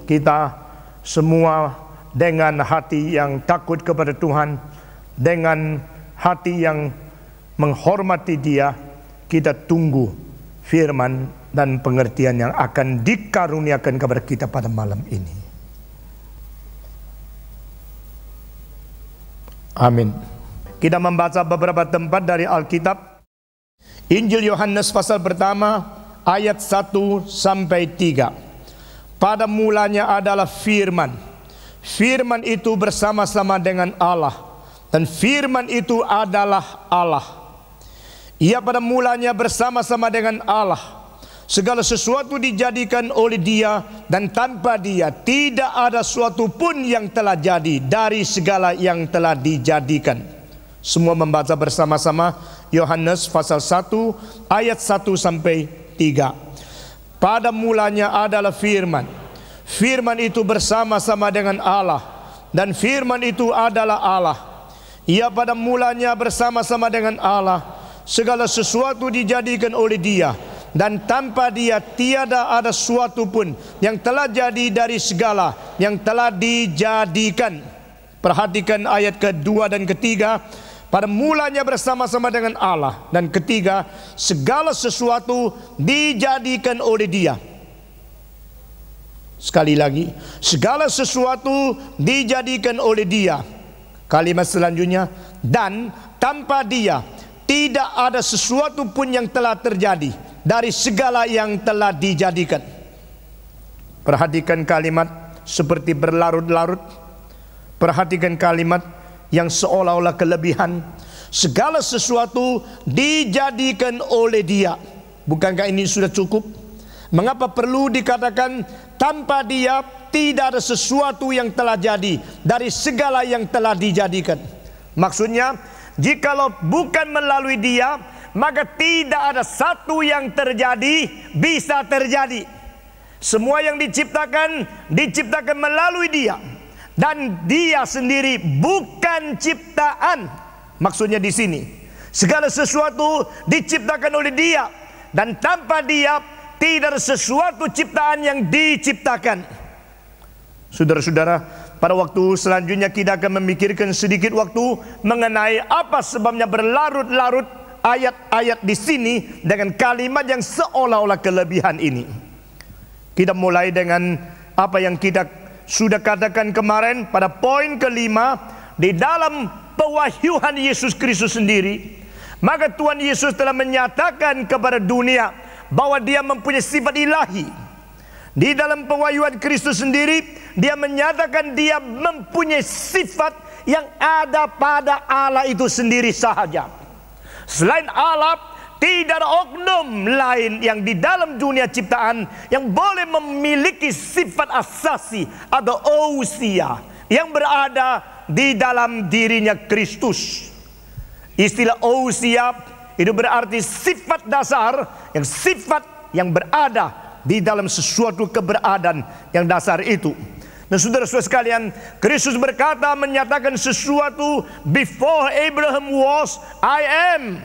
kita semua dengan hati yang takut kepada Tuhan, dengan hati yang menghormati Dia, kita tunggu firman dan pengertian yang akan dikaruniakan kepada kita pada malam ini. Amin. Kita membaca beberapa tempat dari Alkitab. Injil Yohanes pasal pertama ayat 1 sampai 3. Pada mulanya adalah firman. Firman itu bersama-sama dengan Allah, dan firman itu adalah Allah. Ia pada mulanya bersama-sama dengan Allah. Segala sesuatu dijadikan oleh Dia, dan tanpa Dia tidak ada suatu pun yang telah jadi dari segala yang telah dijadikan. Semua membaca bersama-sama Yohanes pasal 1 ayat 1 sampai 3. Pada mulanya adalah firman. Firman itu bersama-sama dengan Allah, dan firman itu adalah Allah. Ia pada mulanya bersama-sama dengan Allah. Segala sesuatu dijadikan oleh Dia, dan tanpa Dia tiada ada suatu pun yang telah jadi dari segala yang telah dijadikan. Perhatikan ayat kedua dan ketiga. Pada mulanya bersama-sama dengan Allah, dan ketiga, segala sesuatu dijadikan oleh Dia. Sekali lagi, segala sesuatu dijadikan oleh Dia. Kalimat selanjutnya, dan tanpa Dia tidak ada sesuatu pun yang telah terjadi dari segala yang telah dijadikan. Perhatikan kalimat seperti berlarut-larut. Perhatikan kalimat yang seolah-olah kelebihan. Segala sesuatu dijadikan oleh Dia. Bukankah ini sudah cukup? Mengapa perlu dikatakan tanpa Dia tidak ada sesuatu yang telah jadi dari segala yang telah dijadikan? Maksudnya, jikalau bukan melalui Dia, maka tidak ada satu yang terjadi bisa terjadi. Semua yang diciptakan melalui Dia, dan Dia sendiri bukan ciptaan. Maksudnya di sini, segala sesuatu diciptakan oleh Dia, dan tanpa Dia tidak ada sesuatu ciptaan yang diciptakan. Saudara-saudara, pada waktu selanjutnya kita akan memikirkan sedikit waktu mengenai apa sebabnya berlarut-larut ayat-ayat di sini dengan kalimat yang seolah-olah kelebihan ini. Kita mulai dengan apa yang kita sudah katakan kemarin pada poin kelima. Di dalam pewahyuan Yesus Kristus sendiri, maka Tuhan Yesus telah menyatakan kepada dunia bahwa Dia mempunyai sifat ilahi. Di dalam pewahyuan Kristus sendiri, Dia menyatakan Dia mempunyai sifat yang ada pada Allah itu sendiri sahaja. Selain Allah, tidak ada oknum lain yang di dalam dunia ciptaan yang boleh memiliki sifat asasi atau ousia yang berada di dalam dirinya Kristus. Istilah ousia itu berarti sifat dasar, sifat yang berada di dalam sesuatu keberadaan yang dasar itu. Dan saudara-saudara sekalian, Kristus berkata, menyatakan sesuatu, before Abraham was, I am.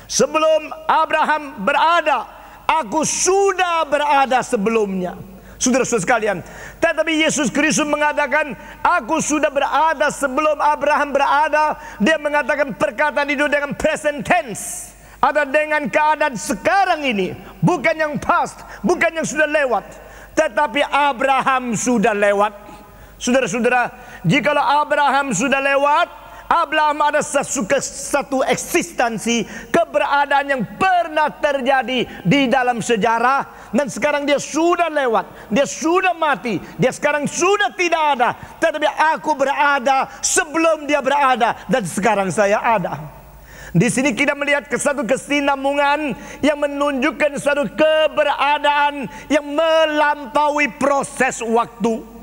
Sebelum Abraham berada, aku sudah berada sebelumnya. Saudara-saudara sekalian, tetapi Yesus Kristus mengatakan, aku sudah berada sebelum Abraham berada. Dia mengatakan perkataan itu dengan present tense, ada dengan keadaan sekarang ini, bukan yang past, bukan yang sudah lewat, tetapi Abraham sudah lewat. Saudara-saudara, jikalau Abraham sudah lewat, Abraham ada satu eksistensi, keberadaan yang pernah terjadi di dalam sejarah, dan sekarang dia sudah lewat, dia sudah mati, dia sekarang sudah tidak ada. Tetapi aku berada sebelum dia berada, dan sekarang saya ada. Di sini kita melihat satu kesinambungan yang menunjukkan satu keberadaan yang melampaui proses waktu.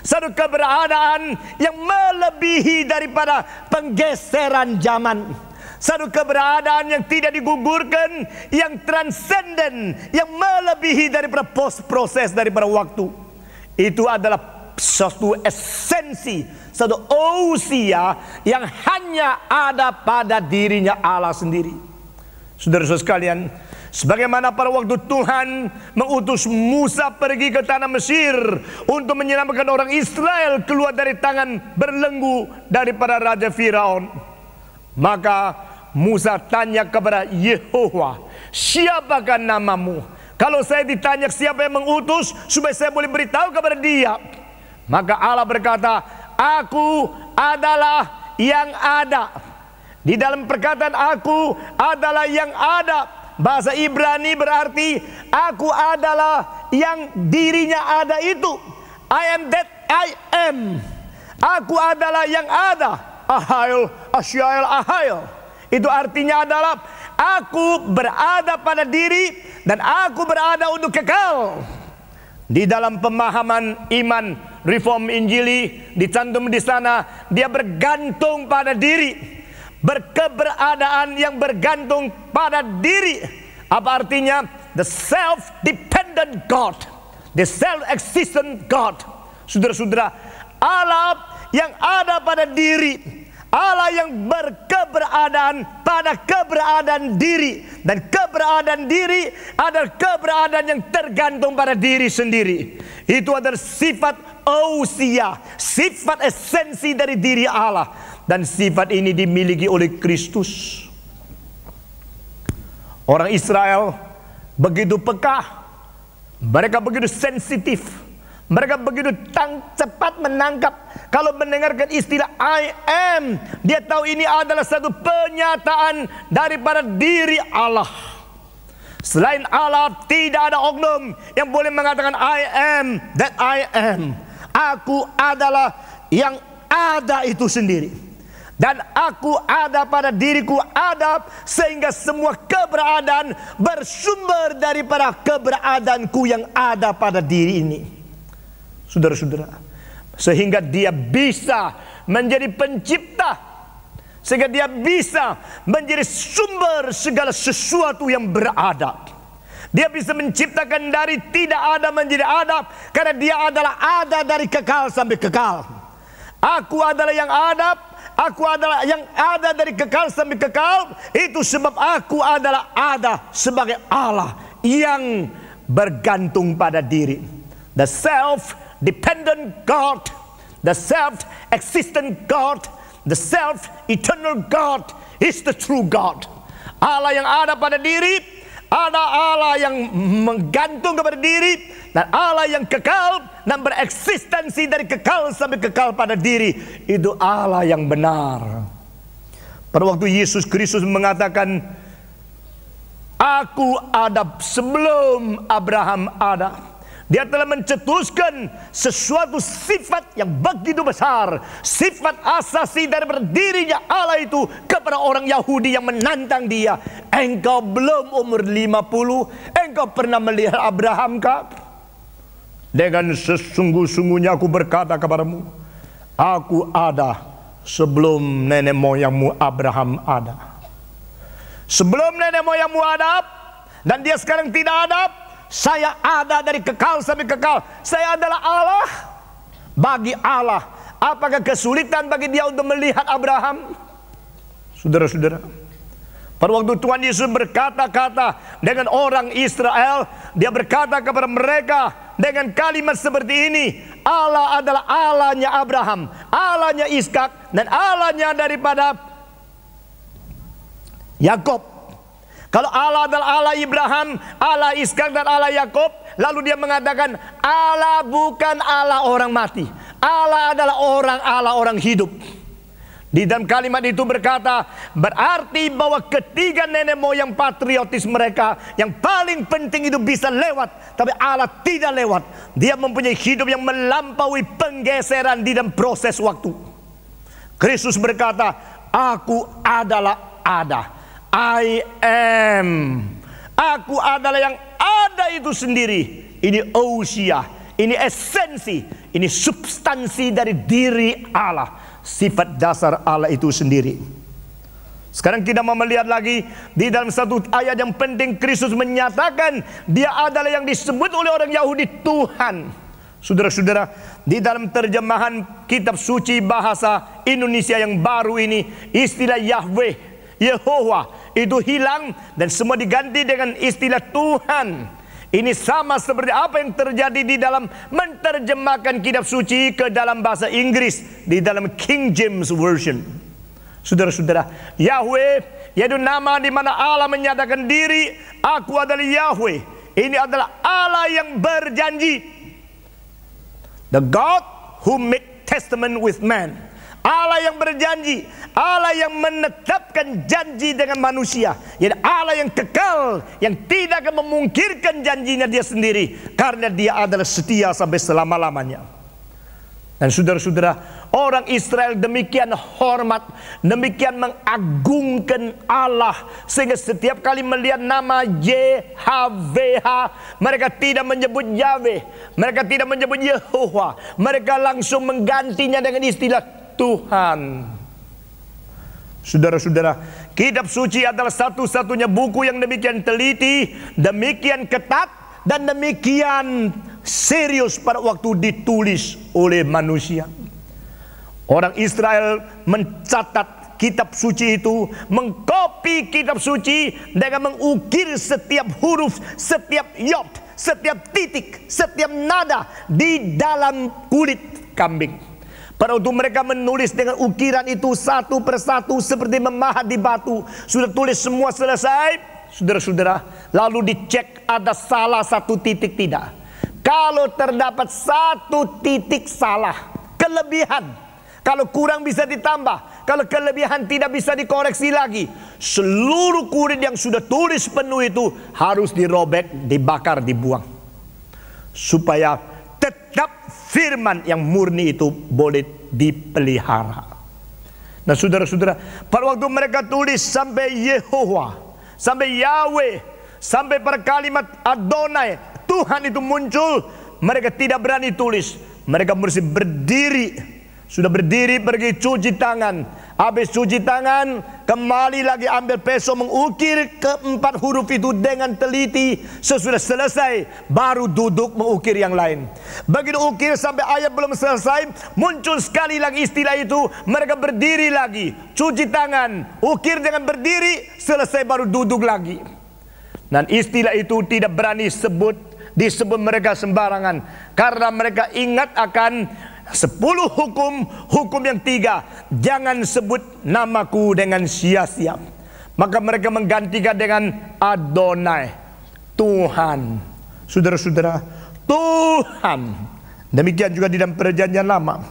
Satu keberadaan yang melebihi daripada penggeseran zaman. Satu keberadaan yang tidak digugurkan, yang transenden, yang melebihi daripada proses daripada waktu. Itu adalah suatu esensi, satu ousia yang hanya ada pada dirinya Allah sendiri. Saudara-saudara sekalian, Sebagaimana pada waktu Tuhan mengutus Musa pergi ke tanah Mesir untuk menyelamatkan orang Israel keluar dari tangan berbelenggu daripada Raja Firaun. Maka Musa tanya kepada Yehova, siapakah namamu? Kalau saya ditanya siapa yang mengutus, supaya saya boleh beritahu kepada dia. Maka Allah berkata, aku adalah yang ada. Di dalam perkataan aku adalah yang ada, bahasa Ibrani berarti aku adalah yang dirinya ada itu. I am that I am. Aku adalah yang ada. Ahail, asyail, ahail. Itu artinya adalah aku berada pada diri dan aku berada untuk kekal. Di dalam pemahaman iman Reform Injili dicantum di sana, dia bergantung pada diri, berkeberadaan yang bergantung pada diri. Apa artinya? The self-dependent God, the self-existent God. Saudara-saudara, Allah yang ada pada diri, Allah yang berkeberadaan pada keberadaan diri, dan keberadaan diri adalah keberadaan yang tergantung pada diri sendiri. Itu adalah sifat ousia, sifat esensi dari diri Allah, dan sifat ini dimiliki oleh Kristus. Orang Israel begitu peka, mereka begitu sensitif, mereka begitu cepat menangkap. Kalau mendengarkan istilah I am, dia tahu ini adalah satu penyataan daripada diri Allah. Selain Allah, tidak ada oknum yang boleh mengatakan I am that I am. Aku adalah yang ada itu sendiri. Dan aku ada pada diriku ada, sehingga semua keberadaan bersumber daripada keberadaanku yang ada pada diri ini. Saudara-saudara, sehingga dia bisa menjadi pencipta, sehingga dia bisa menjadi sumber segala sesuatu yang beradab. Dia bisa menciptakan dari tidak ada menjadi ada, karena dia adalah ada dari kekal sampai kekal. Aku adalah yang ada, aku adalah yang ada dari kekal sampai kekal. Itu sebab aku adalah ada sebagai Allah yang bergantung pada diri. The self-dependent God, the self-existent God, the self-eternal God is the true God. Allah yang ada pada diri, ada Allah yang menggantung kepada diri, dan Allah yang kekal dan bereksistensi dari kekal sampai kekal pada diri. Itu Allah yang benar. Pada waktu Yesus Kristus mengatakan, aku ada sebelum Abraham ada, dia telah mencetuskan sesuatu sifat yang begitu besar, sifat asasi dari dirinya Allah itu kepada orang Yahudi yang menantang dia. Engkau belum umur 50, engkau pernah melihat Abraham kah? Dengan sesungguh-sungguhnya aku berkata kepadamu, aku ada sebelum nenek moyangmu Abraham ada. Sebelum nenek moyangmu ada, dan dia sekarang tidak ada, saya ada dari kekal sampai kekal. Saya adalah Allah. Bagi Allah, apakah kesulitan bagi dia untuk melihat Abraham? Saudara-saudara, pada waktu Tuhan Yesus berkata-kata dengan orang Israel, dia berkata kepada mereka dengan kalimat seperti ini, Allah adalah Allahnya Abraham, Allahnya Ishak, dan Allahnya daripada Yakub. Kalau Allah adalah Allah Ibrahim, Allah Ishak, dan Allah Yakub, lalu dia mengatakan Allah bukan Allah orang mati, Allah adalah Allah orang hidup. Di dalam kalimat itu berkata, berarti bahwa ketiga nenek moyang patriotis mereka yang paling penting itu bisa lewat, tapi Allah tidak lewat. Dia mempunyai hidup yang melampaui penggeseran di dalam proses waktu. Kristus berkata, aku adalah ada. I am. Aku adalah yang ada itu sendiri. Ini ousia, ini esensi, ini substansi dari diri Allah, sifat dasar Allah itu sendiri. Sekarang kita mau melihat lagi di dalam satu ayat yang penting. Kristus menyatakan dia adalah yang disebut oleh orang Yahudi Tuhan. Saudara-saudara, di dalam terjemahan kitab suci bahasa Indonesia yang baru ini, istilah Yahweh, Yehova, itu hilang dan semua diganti dengan istilah Tuhan. Ini sama seperti apa yang terjadi di dalam menerjemahkan kitab suci ke dalam bahasa Inggris di dalam King James Version. Saudara-saudara, Yahweh yaitu nama di mana Allah menyatakan diri, aku adalah Yahweh. Ini adalah Allah yang berjanji. The God who make testament with man. Allah yang berjanji, Allah yang menetapkan janji dengan manusia. Jadi Allah yang kekal, yang tidak akan memungkirkan janjinya dia sendiri, karena dia adalah setia sampai selama-lamanya. Dan saudara-saudara, orang Israel demikian hormat, demikian mengagungkan Allah, sehingga setiap kali melihat nama YHWH, mereka tidak menyebut Yahweh, mereka tidak menyebut Yehova, mereka langsung menggantinya dengan istilah Tuhan. Saudara-saudara, kitab suci adalah satu-satunya buku yang demikian teliti, demikian ketat, dan demikian serius pada waktu ditulis oleh manusia. Orang Israel mencatat kitab suci itu, mengkopi kitab suci dengan mengukir setiap huruf, setiap yod, setiap titik, setiap nada di dalam kulit kambing. Pada waktu mereka menulis dengan ukiran itu satu persatu seperti memahat di batu. Sudah tulis semua selesai, saudara-saudara, lalu dicek ada salah satu titik tidak. Kalau terdapat satu titik salah, kelebihan, kalau kurang bisa ditambah, kalau kelebihan tidak bisa dikoreksi lagi, seluruh kulit yang sudah tulis penuh itu harus dirobek, dibakar, dibuang, supaya tetap firman yang murni itu boleh dipelihara. Nah saudara-saudara, pada waktu mereka tulis sampai Yehova, sampai Yahweh, sampai per kalimat Adonai, Tuhan itu muncul, mereka tidak berani tulis. Mereka mesti berdiri. Sudah berdiri pergi cuci tangan. Habis cuci tangan, kembali lagi ambil peso, mengukir keempat huruf itu dengan teliti. Sesudah selesai, baru duduk mengukir yang lain. Begitu ukir sampai ayat belum selesai, muncul sekali lagi istilah itu. Mereka berdiri lagi, cuci tangan, ukir dengan berdiri, selesai baru duduk lagi. Dan istilah itu tidak berani disebut mereka sembarangan, karena mereka ingat akan 10 hukum yang 3. Jangan sebut namaku dengan sia-sia. Maka mereka menggantikan dengan Adonai, Tuhan. Saudara-saudara, Tuhan. Demikian juga di dalam perjanjian lama.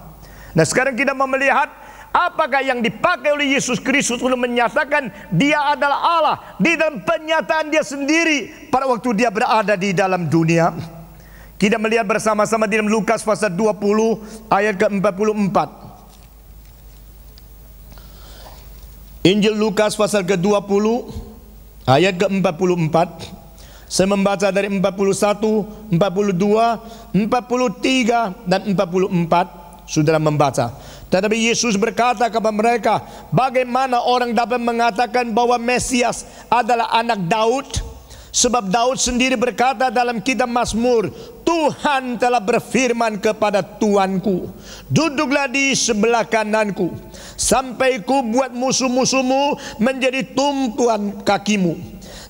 Nah sekarang kita mau melihat apakah yang dipakai oleh Yesus Kristus untuk menyatakan dia adalah Allah di dalam penyataan dia sendiri pada waktu dia berada di dalam dunia. Kita melihat bersama-sama di dalam Lukas pasal 20 ayat ke-44. Injil Lukas pasal ke-20 ayat ke-44. Saya membaca dari 41, 42, 43 dan 44. Saudara membaca. Tetapi Yesus berkata kepada mereka, bagaimana orang dapat mengatakan bahwa Mesias adalah anak Daud? Sebab Daud sendiri berkata dalam kitab Mazmur, Tuhan telah berfirman kepada Tuanku, duduklah di sebelah kananku, sampai ku buat musuh-musuhmu menjadi tumpuan kakimu.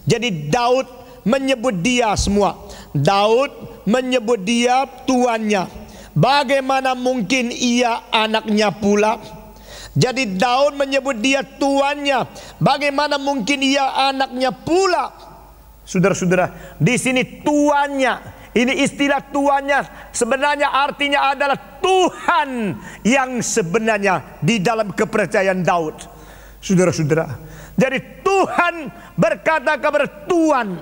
Jadi Daud menyebut dia semua. Daud menyebut dia tuannya. Bagaimana mungkin ia anaknya pula? Jadi Daud menyebut dia tuannya. Bagaimana mungkin ia anaknya pula? Saudara-saudara, di sini tuannya, ini istilah tuannya sebenarnya artinya adalah Tuhan yang sebenarnya di dalam kepercayaan Daud. Saudara-saudara, jadi Tuhan berkata kepada Tuhan.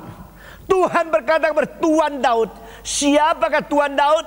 Tuhan berkata kepada Tuhan Daud. Siapakah Tuhan Daud?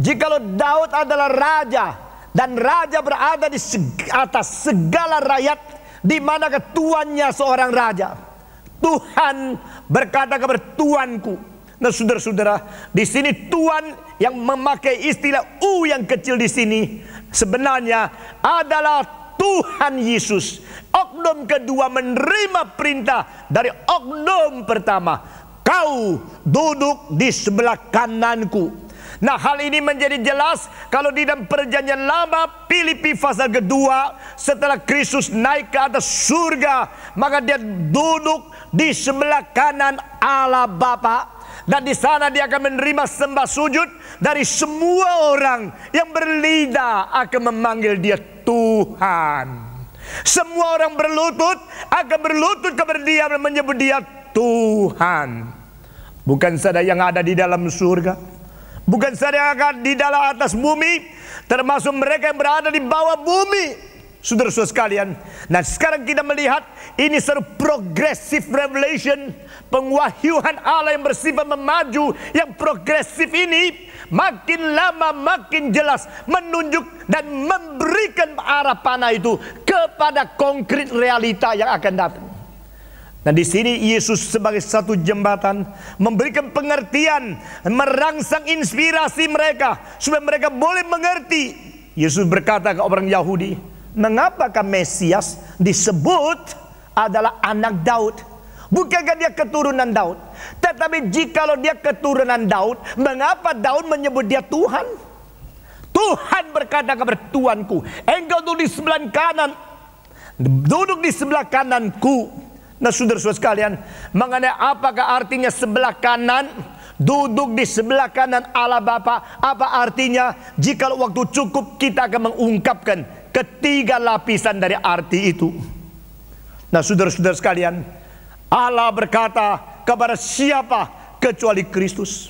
Jikalau Daud adalah raja, dan raja berada di atas segala rakyat, di manakah tuannya seorang raja? Tuhan berkata kepada Tuanku. Nah, saudara-saudara, di sini Tuhan yang memakai istilah U yang kecil di sini sebenarnya adalah Tuhan Yesus. Oknum kedua menerima perintah dari oknum pertama. Kau duduk di sebelah kananku. Nah, hal ini menjadi jelas kalau di dalam perjanjian lama, Filipi pasal kedua, setelah Kristus naik ke atas surga, maka dia duduk di sebelah kanan Allah Bapa. Dan di sana dia akan menerima sembah sujud dari semua orang yang berlidah akan memanggil dia Tuhan. Semua orang berlutut akan berlutut kepada dia dan menyebut dia Tuhan. Bukan saja yang ada di dalam surga, bukan saja yang ada di dalam atas bumi, termasuk mereka yang berada di bawah bumi. Saudara-saudara sekalian, nah sekarang kita melihat ini satu progressive revelation, pengwahyuan Allah yang bersifat memaju, yang progresif ini makin lama makin jelas menunjuk dan memberikan arah panah itu kepada konkret realita yang akan datang. Nah, di sini Yesus sebagai satu jembatan memberikan pengertian, merangsang inspirasi mereka supaya mereka boleh mengerti. Yesus berkata ke orang Yahudi, mengapakah Mesias disebut adalah anak Daud? Bukankah dia keturunan Daud? Tetapi jikalau dia keturunan Daud, mengapa Daud menyebut dia Tuhan? Tuhan berkata kepada Tuanku, engkau duduk di sebelah kanan, duduk di sebelah kananku. Nah, saudara-saudara sekalian, mengenai apakah artinya sebelah kanan, duduk di sebelah kanan Allah Bapa, apa artinya? Jika waktu cukup kita akan mengungkapkan ketiga lapisan dari arti itu. Nah, saudara-saudara sekalian, Allah berkata kepada siapa kecuali Kristus?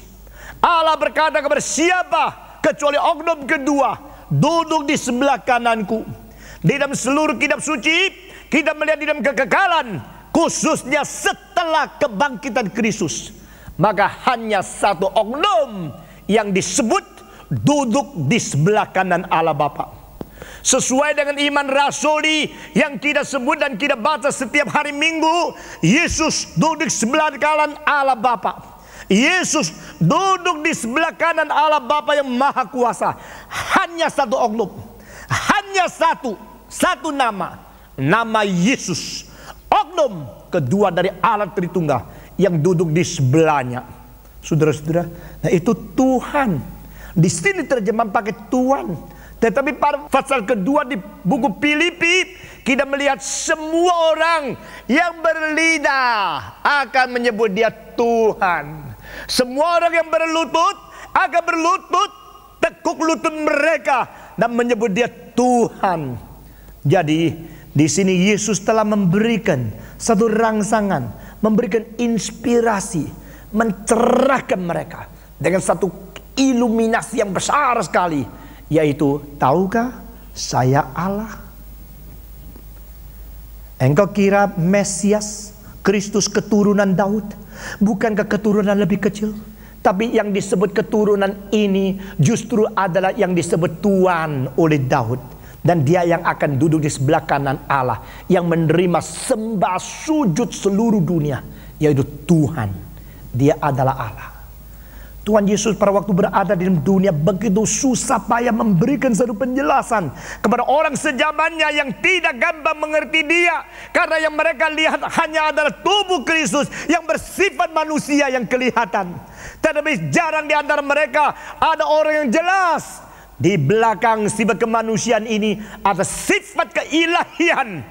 Allah berkata kepada siapa kecuali oknum kedua, duduk di sebelah kananku. Di dalam seluruh kitab suci kita melihat di dalam kekekalan, khususnya setelah kebangkitan Kristus, maka hanya satu oknum yang disebut duduk di sebelah kanan Allah Bapa. Sesuai dengan iman rasuli yang kita sebut dan kita baca setiap hari Minggu, Yesus duduk di sebelah kanan Allah Bapa. Yesus duduk di sebelah kanan Allah Bapa yang Maha Kuasa. Hanya satu oknum, hanya satu nama, nama Yesus. Oknum kedua dari Allah Tritunggal yang duduk di sebelahnya. Saudara-saudara, nah itu Tuhan. Di sini terjemahan pakai Tuhan. Tetapi pada pasal kedua di buku Filipi, kita melihat semua orang yang berlidah akan menyebut dia Tuhan. Semua orang yang berlutut akan berlutut, tekuk lutut mereka dan menyebut dia Tuhan. Jadi di sini Yesus telah memberikan satu rangsangan, memberikan inspirasi, mencerahkan mereka dengan satu iluminasi yang besar sekali, yaitu, tahukah saya Allah? Engkau kira Mesias Kristus keturunan Daud? Bukankah keturunan lebih kecil? Tapi yang disebut keturunan ini justru adalah yang disebut Tuhan oleh Daud. Dan dia yang akan duduk di sebelah kanan Allah, yang menerima sembah sujud seluruh dunia, yaitu Tuhan. Dia adalah Allah. Tuhan Yesus pada waktu berada di dunia begitu susah payah memberikan satu penjelasan kepada orang sejamannya yang tidak gampang mengerti dia. Karena yang mereka lihat hanya adalah tubuh Kristus yang bersifat manusia yang kelihatan. Tetapi jarang di antara mereka ada orang yang jelas. Di belakang sifat kemanusiaan ini ada sifat keilahian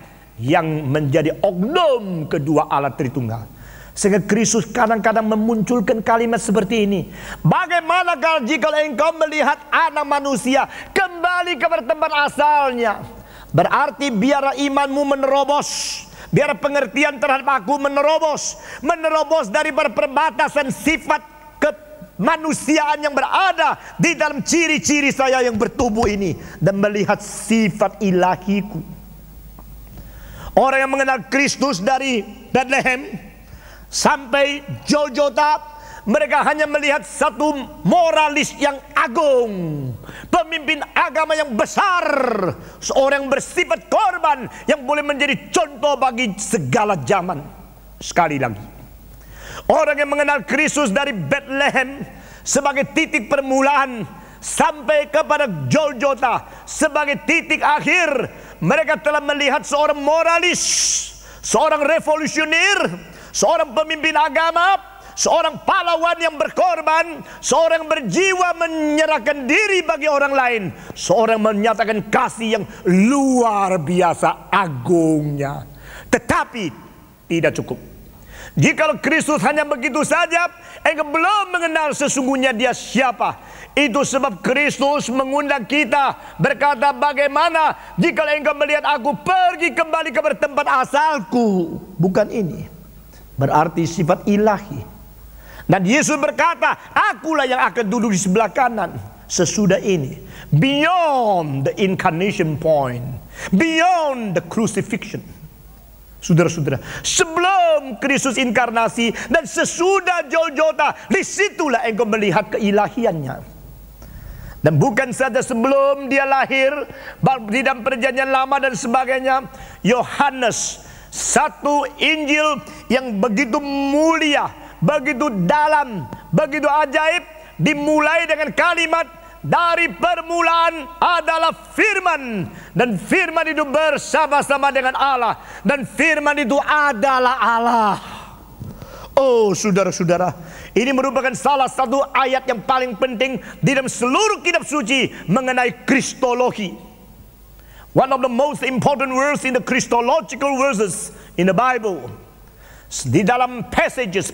yang menjadi oknum kedua Allah Tritunggal. Sehingga Kristus kadang-kadang memunculkan kalimat seperti ini. Bagaimana kalau jika engkau melihat anak manusia kembali kepada tempat asalnya? Berarti biar imanmu menerobos, biar pengertian terhadap aku menerobos. Menerobos daripada perbatasan sifat kemanusiaan yang berada di dalam ciri-ciri saya yang bertubuh ini, dan melihat sifat ilahiku. Orang yang mengenal Kristus dari Bethlehem sampai Golgota, mereka hanya melihat satu moralis yang agung, pemimpin agama yang besar, seorang yang bersifat korban yang boleh menjadi contoh bagi segala zaman. Sekali lagi, orang yang mengenal Kristus dari Bethlehem sebagai titik permulaan sampai kepada Golgota sebagai titik akhir, mereka telah melihat seorang moralis, seorang revolusioner, seorang pemimpin agama, seorang pahlawan yang berkorban, seorang berjiwa menyerahkan diri bagi orang lain, seorang menyatakan kasih yang luar biasa agungnya. Tetapi tidak cukup. Jikalau Kristus hanya begitu saja, engkau belum mengenal sesungguhnya dia siapa. Itu sebab Kristus mengundang kita, berkata, bagaimana jikalau engkau melihat aku pergi kembali ke tempat asalku. Bukan ini. Berarti sifat ilahi. Dan Yesus berkata, akulah yang akan duduk di sebelah kanan sesudah ini. Beyond the incarnation point, beyond the crucifixion. Saudara-saudara, sebelum Kristus inkarnasi dan sesudah Golgota, disitulah engkau melihat keilahiannya. Dan bukan saja sebelum dia lahir, di dalam perjanjian lama dan sebagainya, Yohanes, satu Injil yang begitu mulia, begitu dalam, begitu ajaib, dimulai dengan kalimat, dari permulaan adalah firman, dan firman itu bersama-sama dengan Allah, dan firman itu adalah Allah. Oh saudara-saudara, ini merupakan salah satu ayat yang paling penting di dalam seluruh kitab suci mengenai Kristologi. One of the most important words in the Christological verses in the Bible. Di dalam passages,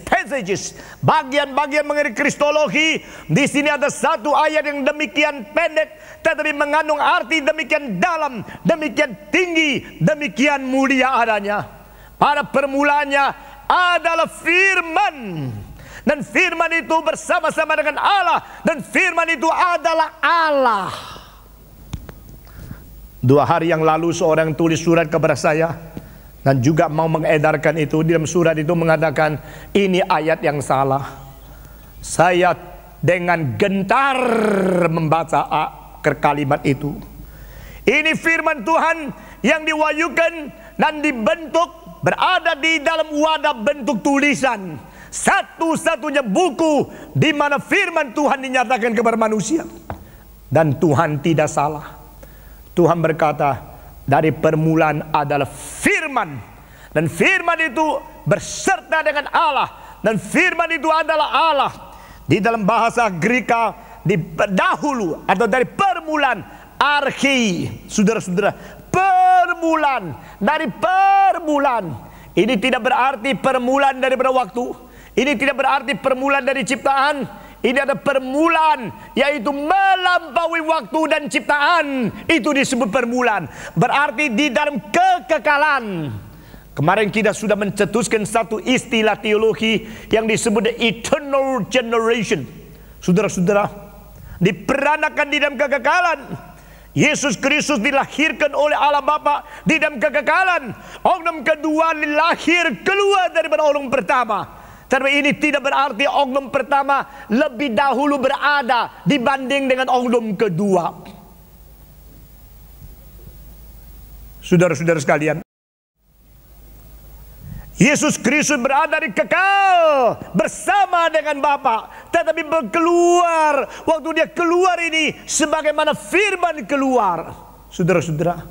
bagian-bagian mengenai Kristologi, di sini ada satu ayat yang demikian pendek, tetapi mengandung arti demikian dalam, demikian tinggi, demikian mulia adanya. Pada permulaannya adalah firman, dan firman itu bersama-sama dengan Allah, dan firman itu adalah Allah. 2 hari yang lalu seorang tulis surat kepada saya, dan juga mau mengedarkan itu. Di dalam surat itu mengatakan, ini ayat yang salah. Saya dengan gentar membaca kalimat itu. Ini firman Tuhan yang diwahyukan dan dibentuk, berada di dalam wadah bentuk tulisan. Satu-satunya buku di mana firman Tuhan dinyatakan kepada manusia. Dan Tuhan tidak salah. Tuhan berkata, dari permulaan adalah firman, dan firman itu berserta dengan Allah, dan firman itu adalah Allah. Di dalam bahasa Greka, di dahulu atau dari permulaan, archi, saudara-saudara, permulaan, dari permulaan. Ini tidak berarti permulaan daripada waktu, ini tidak berarti permulaan dari ciptaan. Ini ada permulaan, yaitu melampaui waktu dan ciptaan. Itu disebut permulaan. Berarti di dalam kekekalan. Kemarin kita sudah mencetuskan satu istilah teologi yang disebut the eternal generation. Saudara-saudara, diperanakan di dalam kekekalan. Yesus Kristus dilahirkan oleh Allah Bapa di dalam kekekalan. Oknum kedua lahir keluar daripada oknum pertama. Tapi ini tidak berarti oknum pertama lebih dahulu berada dibanding dengan oknum kedua. Saudara-saudara sekalian, Yesus Kristus berada di kekal bersama dengan Bapa, tetapi keluar, waktu dia keluar ini sebagaimana firman keluar. Saudara-saudara,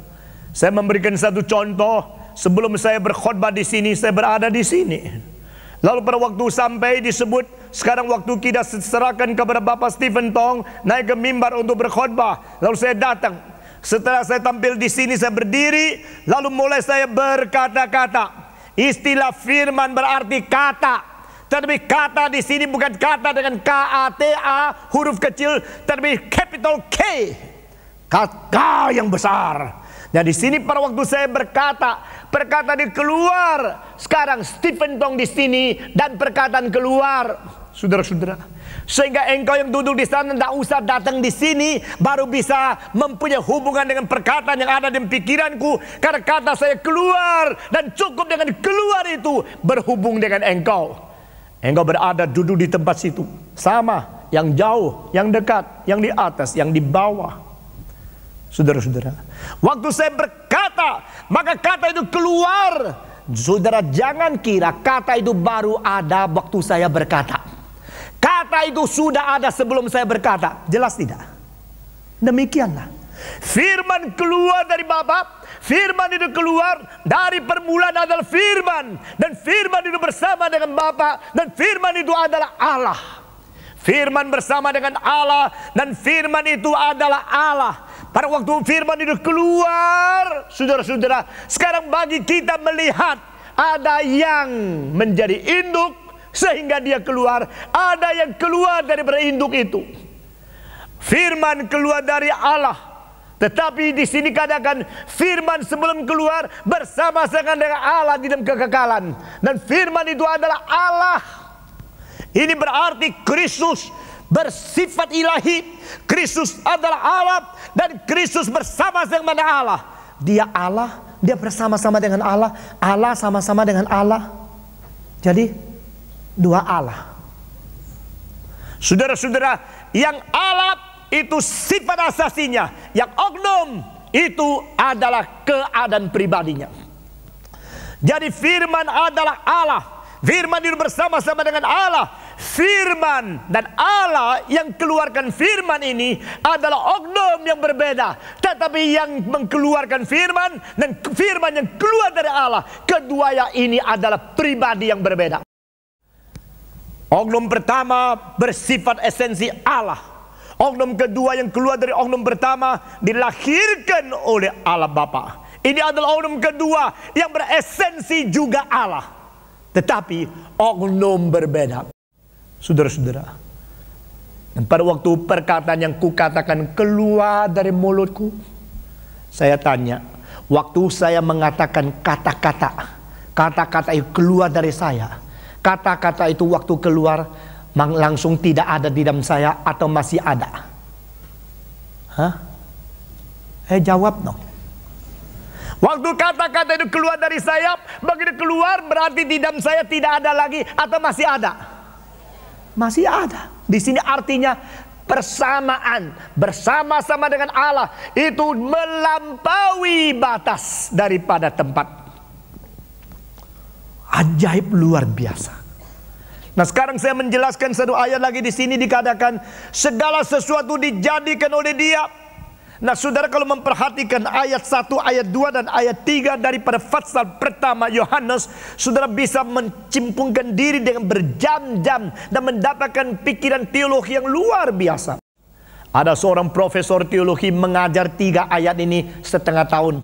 saya memberikan satu contoh. Sebelum saya berkhotbah di sini, saya berada di sini. Lalu pada waktu sampai disebut, sekarang waktu kita serahkan kepada Bapak Stephen Tong naik ke mimbar untuk berkhotbah. Lalu saya datang. Setelah saya tampil di sini, saya berdiri, lalu mulai saya berkata-kata. Istilah firman berarti kata. Tetapi kata di sini bukan kata dengan K-A-T-A huruf kecil, tetapi capital K. Kata yang besar. Nah di sini pada waktu saya berkata, perkataan ini keluar. Sekarang Stephen Tong di sini dan perkataan keluar. Saudara-saudara, sehingga engkau yang duduk di sana tidak usah datang di sini baru bisa mempunyai hubungan dengan perkataan yang ada di pikiranku, karena kata saya keluar dan cukup dengan keluar itu berhubung dengan engkau. Engkau berada duduk di tempat situ, sama yang jauh, yang dekat, yang di atas, yang di bawah. Saudara-saudara, waktu saya berkata, maka kata itu keluar. Saudara, jangan kira kata itu baru ada waktu saya berkata. Kata itu sudah ada sebelum saya berkata. Jelas tidak? Demikianlah. Firman keluar dari Bapa. Firman itu keluar dari permulaan adalah firman, dan firman itu bersama dengan Bapa, dan firman itu adalah Allah. Firman bersama dengan Allah, dan firman itu adalah Allah. Pada waktu firman itu keluar, saudara-saudara, sekarang bagi kita melihat ada yang menjadi induk sehingga dia keluar, ada yang keluar dari induk itu. Firman keluar dari Allah. Tetapi di sini katakan firman sebelum keluar bersama-sama dengan Allah di dalam kekekalan, dan firman itu adalah Allah. Ini berarti Kristus bersifat ilahi, Kristus adalah Allah, dan Kristus bersama-sama dengan Allah. Dia Allah, dia bersama-sama dengan Allah, Allah sama-sama dengan Allah. Jadi dua Allah. Saudara-saudara, yang Allah itu sifat asasinya, yang oknum itu adalah keadaan pribadinya. Jadi firman adalah Allah, firman itu bersama-sama dengan Allah. Firman dan Allah yang keluarkan firman ini adalah oknum yang berbeda, tetapi yang mengeluarkan firman dan firman yang keluar dari Allah, keduanya ini adalah pribadi yang berbeda. Oknum pertama bersifat esensi Allah. Oknum kedua yang keluar dari oknum pertama dilahirkan oleh Allah Bapa. Ini adalah oknum kedua yang beresensi juga Allah, tetapi oknum berbeda. Saudara-saudara, dan pada waktu perkataan yang kukatakan keluar dari mulutku, saya tanya, waktu saya mengatakan kata-kata itu keluar dari saya, kata-kata itu waktu keluar langsung tidak ada di dalam saya atau masih ada? Jawab dong. Waktu kata-kata itu keluar dari saya, begitu keluar berarti di dalam saya tidak ada lagi atau masih ada? Masih ada. Di sini artinya persamaan, bersama-sama dengan Allah itu melampaui batas daripada tempat. Ajaib luar biasa. Nah, sekarang saya menjelaskan satu ayat lagi. Di sini dikatakan segala sesuatu dijadikan oleh Dia. Nah, saudara, kalau memperhatikan ayat 1, ayat 2 dan ayat 3 daripada pasal pertama Yohanes, saudara bisa mencimpungkan diri dengan berjam-jam dan mendapatkan pikiran teologi yang luar biasa. Ada seorang profesor teologi mengajar 3 ayat ini setengah tahun.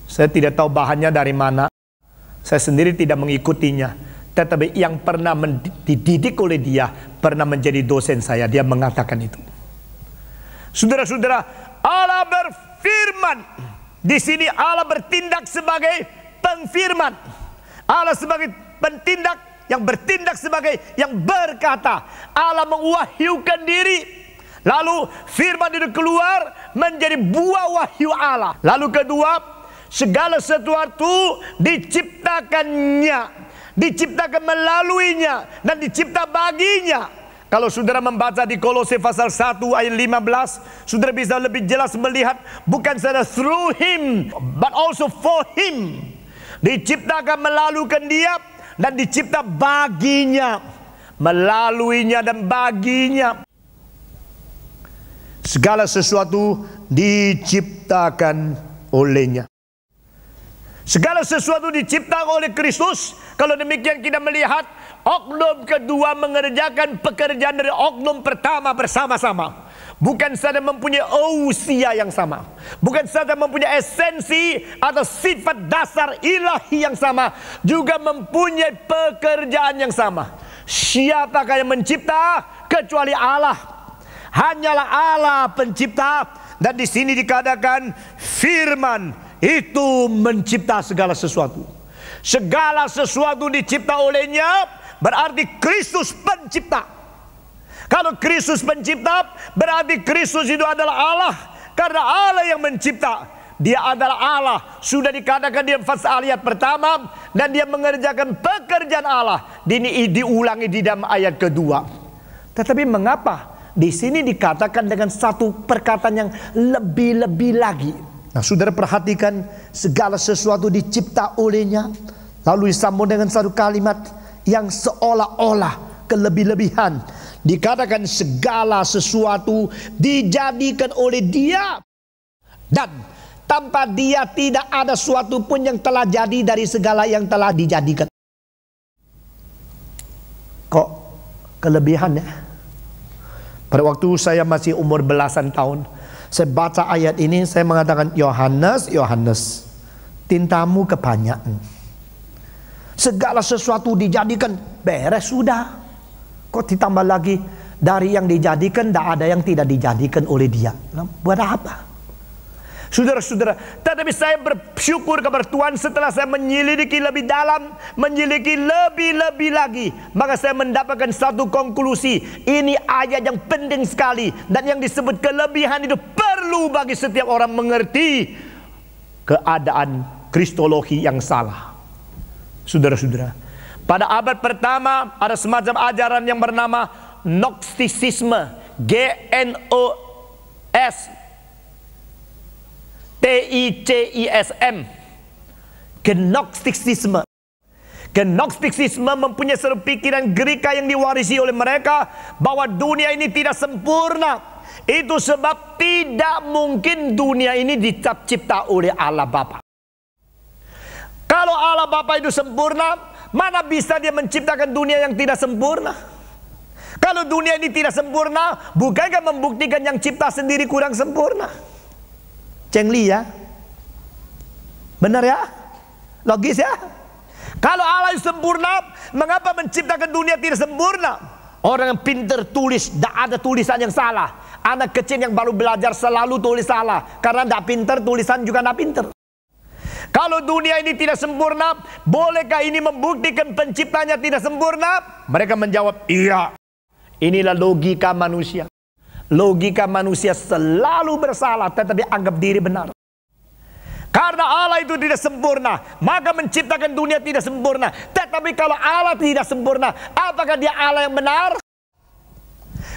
Saya tidak tahu bahannya dari mana. Saya sendiri tidak mengikutinya, tetapi yang pernah dididik oleh dia, pernah menjadi dosen saya, dia mengatakan itu. Saudara-saudara, Allah berfirman. Di sini Allah bertindak sebagai pengfirman. Allah sebagai pentindak yang bertindak sebagai yang berkata. Allah mewahyukan diri. Lalu firman itu keluar menjadi buah wahyu Allah. Lalu kedua, segala sesuatu diciptakannya, diciptakan melaluinya, dan dicipta baginya. Kalau saudara membaca di Kolose pasal 1 ayat 15, saudara bisa lebih jelas melihat bukan saja through him, but also for him. Diciptakan melalukan dia, dan dicipta baginya, melaluinya dan baginya. Segala sesuatu diciptakan olehnya. Segala sesuatu diciptakan oleh Kristus. Kalau demikian kita melihat oknum kedua mengerjakan pekerjaan dari oknum pertama bersama-sama. Bukan saja mempunyai usia yang sama, bukan saja mempunyai esensi atau sifat dasar ilahi yang sama, juga mempunyai pekerjaan yang sama. Siapakah yang mencipta kecuali Allah? Hanyalah Allah pencipta. Dan di sini dikatakan firman itu mencipta segala sesuatu. Segala sesuatu dicipta olehnya, berarti Kristus pencipta. Kalau Kristus pencipta, berarti Kristus itu adalah Allah. Karena Allah yang mencipta, Dia adalah Allah. Sudah dikatakan di ayat pertama, dan Dia mengerjakan pekerjaan Allah. Ini diulangi di dalam ayat kedua. Tetapi mengapa di sini dikatakan dengan satu perkataan yang lebih-lebih lagi? Nah, saudara perhatikan, segala sesuatu dicipta olehnya, lalu disambung dengan satu kalimat yang seolah-olah kelebih-lebihan. dikatakan segala sesuatu dijadikan oleh Dia, dan tanpa Dia tidak ada sesuatu pun yang telah jadi dari segala yang telah dijadikan. Kok kelebihan ya? Pada waktu saya masih umur belasan tahun, saya baca ayat ini, saya mengatakan, Yohanes, Yohanes, tintamu kebanyakan. Segala sesuatu dijadikan, beres sudah. Kok ditambah lagi, dari yang dijadikan, tidak ada yang tidak dijadikan oleh Dia. Nah, buat apa? Saudara-saudara, tetapi saya bersyukur kepada Tuhan setelah saya menyelidiki lebih dalam, menyelidiki lebih-lebih lagi, maka saya mendapatkan satu konklusi. Ini ayat yang penting sekali, dan yang disebut kelebihan itu perlu bagi setiap orang mengerti keadaan kristologi yang salah. Saudara-saudara, pada abad pertama ada semacam ajaran yang bernama Gnostisisme, Gnostism, Gnostisisme. Gnostisisme mempunyai satu pikiran Gerika yang diwarisi oleh mereka, bahwa dunia ini tidak sempurna. Itu sebab tidak mungkin dunia ini dicipta oleh Allah Bapa. Kalau Allah Bapa itu sempurna, mana bisa Dia menciptakan dunia yang tidak sempurna? Kalau dunia ini tidak sempurna, bukankah membuktikan yang cipta sendiri kurang sempurna? Cengli ya? Benar ya? Logis ya? Kalau Allah itu sempurna, mengapa menciptakan dunia tidak sempurna? Orang yang pintar tulis, tidak ada tulisan yang salah. Anak kecil yang baru belajar selalu tulis salah, karena tidak pintar, tulisan juga tidak pintar. Kalau dunia ini tidak sempurna, bolehkah ini membuktikan penciptanya tidak sempurna? Mereka menjawab, iya. Inilah logika manusia. Logika manusia selalu bersalah, tetapi anggap diri benar. Karena Allah itu tidak sempurna, maka menciptakan dunia tidak sempurna. Tetapi kalau Allah tidak sempurna, apakah Dia Allah yang benar?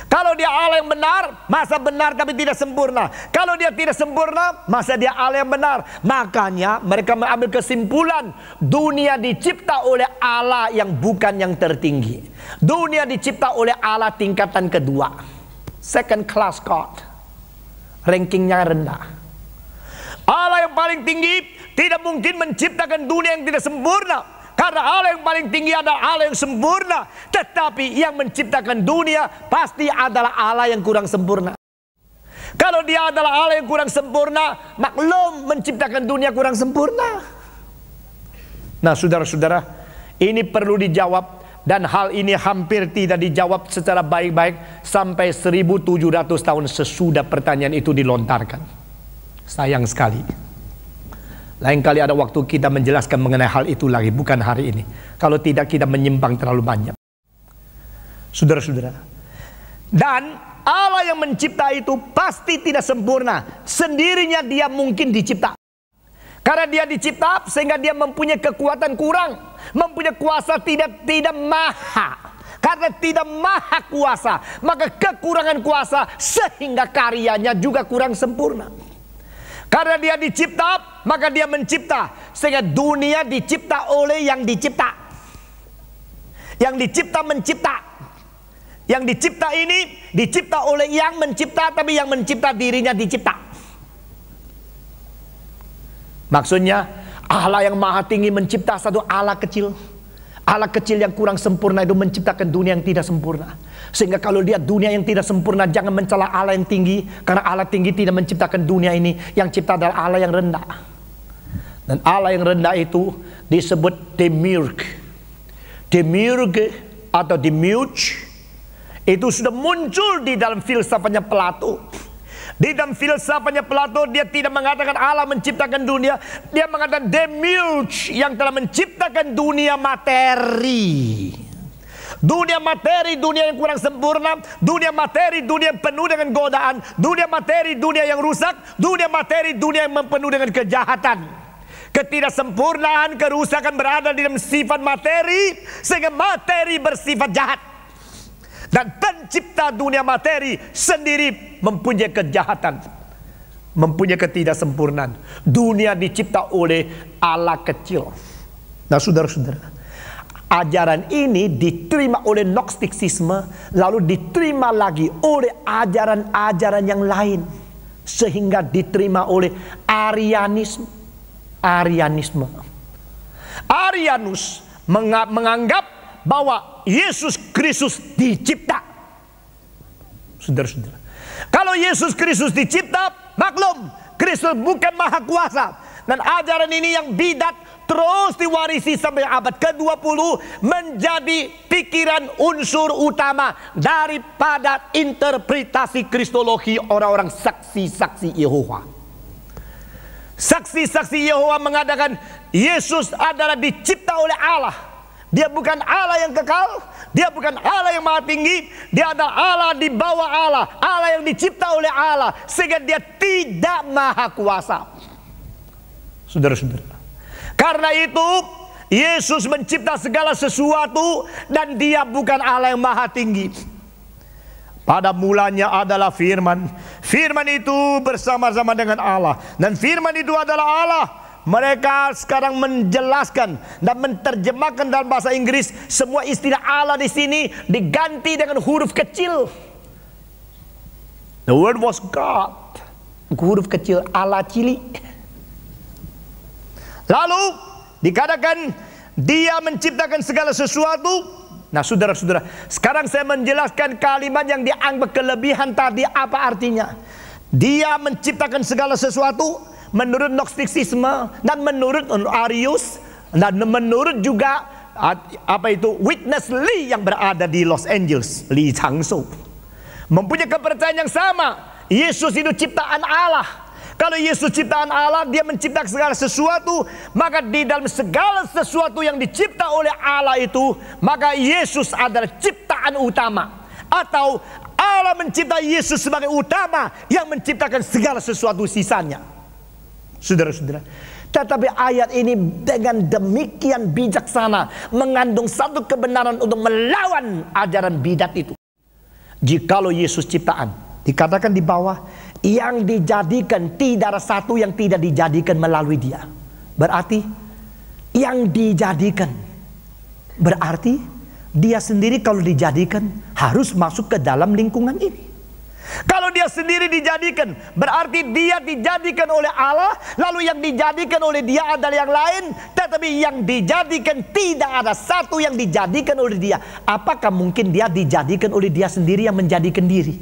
Kalau Dia Allah yang benar, masa benar tapi tidak sempurna. Kalau Dia tidak sempurna, masa Dia Allah yang benar. Makanya mereka mengambil kesimpulan, dunia dicipta oleh Allah yang bukan yang tertinggi. Dunia dicipta oleh Allah tingkatan kedua, second class God, rankingnya rendah. Allah yang paling tinggi tidak mungkin menciptakan dunia yang tidak sempurna, karena Allah yang paling tinggi adalah Allah yang sempurna. Tetapi yang menciptakan dunia pasti adalah Allah yang kurang sempurna. Kalau Dia adalah Allah yang kurang sempurna, maklum menciptakan dunia kurang sempurna. Nah saudara-saudara, ini perlu dijawab. Dan hal ini hampir tidak dijawab secara baik-baik sampai 1700 tahun sesudah pertanyaan itu dilontarkan. Sayang sekali. Lain kali ada waktu kita menjelaskan mengenai hal itu lagi, bukan hari ini. Kalau tidak kita menyimpang terlalu banyak. Saudara-saudara. Dan Allah yang mencipta itu pasti tidak sempurna. Sendirinya Dia mungkin dicipta. Karena Dia dicipta sehingga Dia mempunyai kekuatan kurang. Mempunyai kuasa tidak maha. Karena tidak maha kuasa, maka kekurangan kuasa sehingga karyanya juga kurang sempurna. Karena Dia dicipta, maka Dia mencipta, sehingga dunia dicipta oleh yang dicipta. Yang dicipta mencipta. Yang dicipta ini dicipta oleh yang mencipta, tapi yang mencipta dirinya dicipta. Maksudnya Allah yang maha tinggi mencipta satu Allah kecil. Allah kecil yang kurang sempurna itu menciptakan dunia yang tidak sempurna. Sehingga kalau lihat dunia yang tidak sempurna, jangan mencela Allah yang tinggi. Karena Allah tinggi tidak menciptakan dunia ini. Yang cipta adalah Allah yang rendah. Dan Allah yang rendah itu disebut demiurge. Demiurge atau demiurge itu sudah muncul di dalam filsafatnya Plato. Di dalam filsafatnya Plato, dia tidak mengatakan Allah menciptakan dunia. Dia mengatakan demiurge yang telah menciptakan dunia materi. Dunia materi, dunia yang kurang sempurna. Dunia materi, dunia yang penuh dengan godaan. Dunia materi, dunia yang rusak. Dunia materi, dunia yang penuh dengan kejahatan. Ketidaksempurnaan, kerusakan berada di dalam sifat materi, sehingga materi bersifat jahat. Dan pencipta dunia materi sendiri mempunyai kejahatan, mempunyai ketidaksempurnaan. Dunia dicipta oleh Allah kecil. Nah saudara-saudara, Ajaran ini diterima oleh Gnostisisme, lalu diterima lagi oleh ajaran-ajaran yang lain, sehingga diterima oleh Arianisme. Arianus menganggap bahwa Yesus Kristus dicipta. Saudara-saudara, kalau Yesus Kristus dicipta, maklum Kristus bukan maha kuasa. Dan ajaran ini yang bidat terus diwarisi sampai abad ke-20, menjadi pikiran unsur utama daripada interpretasi kristologi orang-orang saksi-saksi Yehova. Saksi-saksi Yehova mengatakan Yesus adalah dicipta oleh Allah. Dia bukan Allah yang kekal, dia bukan Allah yang maha tinggi, dia adalah Allah di bawah Allah, Allah yang dicipta oleh Allah, sehingga dia tidak maha kuasa. Saudara-saudara, karena itu Yesus mencipta segala sesuatu, dan dia bukan Allah yang maha tinggi. Pada mulanya adalah firman. Firman itu bersama-sama dengan Allah, dan firman itu adalah Allah. Mereka sekarang menjelaskan dan menerjemahkan dalam bahasa Inggris semua istilah Allah di sini diganti dengan huruf kecil. The word was God. Huruf kecil, Allah cilik. Lalu dikatakan dia menciptakan segala sesuatu. Nah, saudara-saudara, sekarang saya menjelaskan kalimat yang dianggap kelebihan tadi apa artinya. Dia menciptakan segala sesuatu menurut Gnostisisme dan menurut Arius, dan menurut juga Witness Lee yang berada di Los Angeles, Lee Changshou, mempunyai kepercayaan yang sama. Yesus itu ciptaan Allah. Kalau Yesus ciptaan Allah, dia menciptakan segala sesuatu, maka di dalam segala sesuatu yang dicipta oleh Allah itu, maka Yesus adalah ciptaan utama. Atau Allah mencipta Yesus sebagai utama yang menciptakan segala sesuatu sisanya. Saudara-saudara, tetapi ayat ini dengan demikian bijaksana mengandung satu kebenaran untuk melawan ajaran bidat itu. Jikalau Yesus ciptaan, dikatakan di bawah, yang dijadikan tidak ada satu yang tidak dijadikan melalui dia. Berarti yang dijadikan, berarti dia sendiri kalau dijadikan harus masuk ke dalam lingkungan ini. Kalau dia sendiri dijadikan, berarti dia dijadikan oleh Allah, lalu yang dijadikan oleh dia adalah yang lain. Tetapi yang dijadikan tidak ada satu yang dijadikan oleh dia. Apakah mungkin dia dijadikan oleh dia sendiri yang menjadikan diri?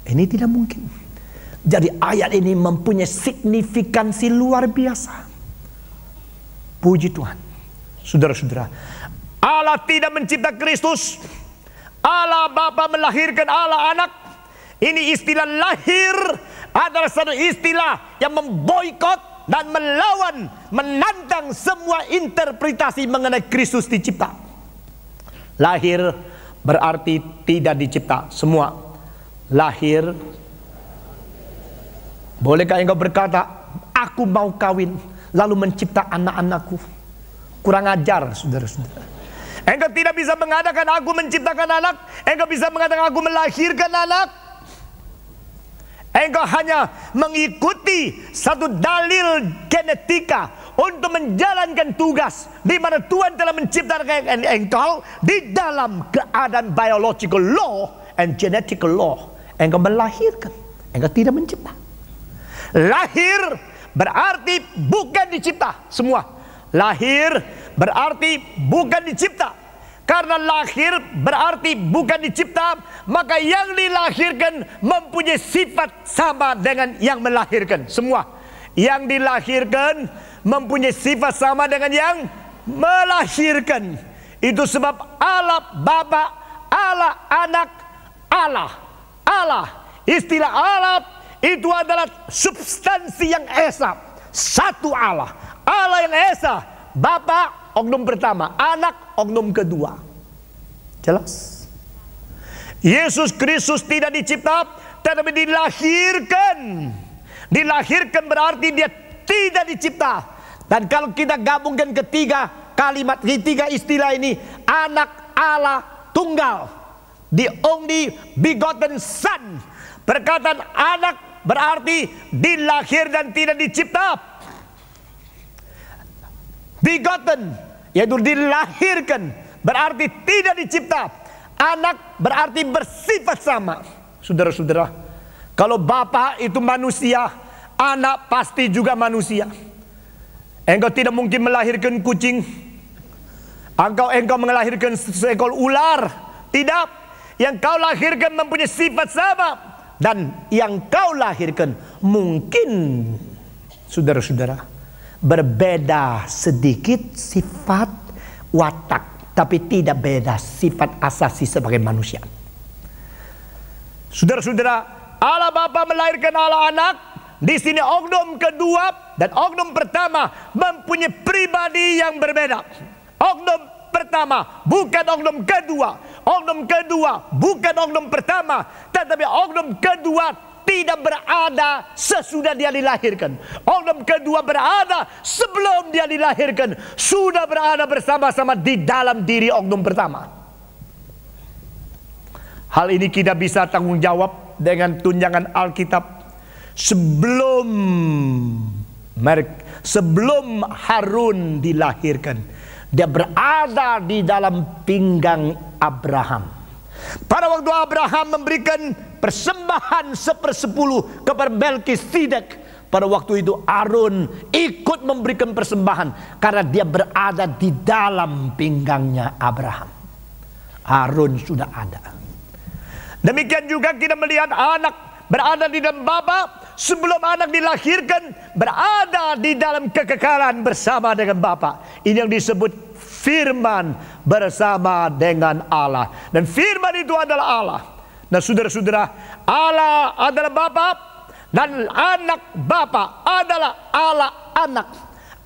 Ini tidak mungkin. Jadi ayat ini mempunyai signifikansi luar biasa. Puji Tuhan. Saudara-saudara, Allah tidak mencipta Kristus. Allah Bapa melahirkan Allah Anak. Ini istilah lahir adalah satu istilah yang memboikot dan melawan, menantang semua interpretasi mengenai Kristus dicipta. Lahir berarti tidak dicipta. Semua lahir. Bolehkah engkau berkata, aku mau kawin, lalu mencipta anak-anakku? Kurang ajar, saudara-saudara. Engkau tidak bisa mengatakan aku menciptakan anak. Engkau bisa mengatakan aku melahirkan anak. Engkau hanya mengikuti satu dalil genetika untuk menjalankan tugas di mana Tuhan telah menciptakan engkau di dalam keadaan biological law and genetical law. Engkau melahirkan, engkau tidak mencipta. Lahir berarti bukan dicipta. Semua lahir berarti bukan dicipta. Karena lahir berarti bukan dicipta, maka yang dilahirkan mempunyai sifat sama dengan yang melahirkan. Semua yang dilahirkan mempunyai sifat sama dengan yang melahirkan. Itu sebab Allah Bapa, Allah Anak, Allah. Istilah Allah itu adalah substansi yang esa. Satu Allah. Allah yang esa. Bapa oknum pertama, Anak oknum kedua. Jelas? Yesus Kristus tidak dicipta, tetapi dilahirkan. Dilahirkan berarti dia tidak dicipta. Dan kalau kita gabungkan ketiga kalimat, ketiga istilah ini, Anak Allah tunggal, the only begotten Son. Perkataan anak berarti dilahir dan tidak dicipta. Begotten, yaitu dilahirkan, berarti tidak dicipta. Anak berarti bersifat sama. Saudara-saudara, kalau Bapa itu manusia, anak pasti juga manusia. Engkau tidak mungkin melahirkan kucing, engkau melahirkan seekor ular. Tidak. Yang kau lahirkan mempunyai sifat sama, dan yang kau lahirkan mungkin, saudara-saudara, berbeda sedikit sifat watak, tapi tidak beda sifat asasi sebagai manusia. Saudara-saudara, Allah Bapa melahirkan Allah Anak. Di sini oknum kedua dan oknum pertama mempunyai pribadi yang berbeda. Oknum pertama bukan oknum kedua. Oknum kedua bukan oknum pertama, tetapi oknum kedua tidak berada sesudah dia dilahirkan. Oknum kedua berada sebelum dia dilahirkan, sudah berada bersama-sama di dalam diri oknum pertama. Hal ini kita bisa tanggung jawab dengan tunjangan Alkitab. Sebelum Harun dilahirkan, dia berada di dalam pinggang Abraham. Pada waktu Abraham memberikan persembahan 1/10 kepada Melkisedek, pada waktu itu Harun ikut memberikan persembahan karena dia berada di dalam pinggangnya Abraham. Harun sudah ada. Demikian juga kita melihat anak berada di dalam Bapa. Sebelum anak dilahirkan, berada di dalam kekekalan bersama dengan Bapa. Ini yang disebut firman bersama dengan Allah. Dan firman itu adalah Allah. Nah, saudara-saudara, Allah adalah Bapa, dan anak Bapa adalah Allah anak.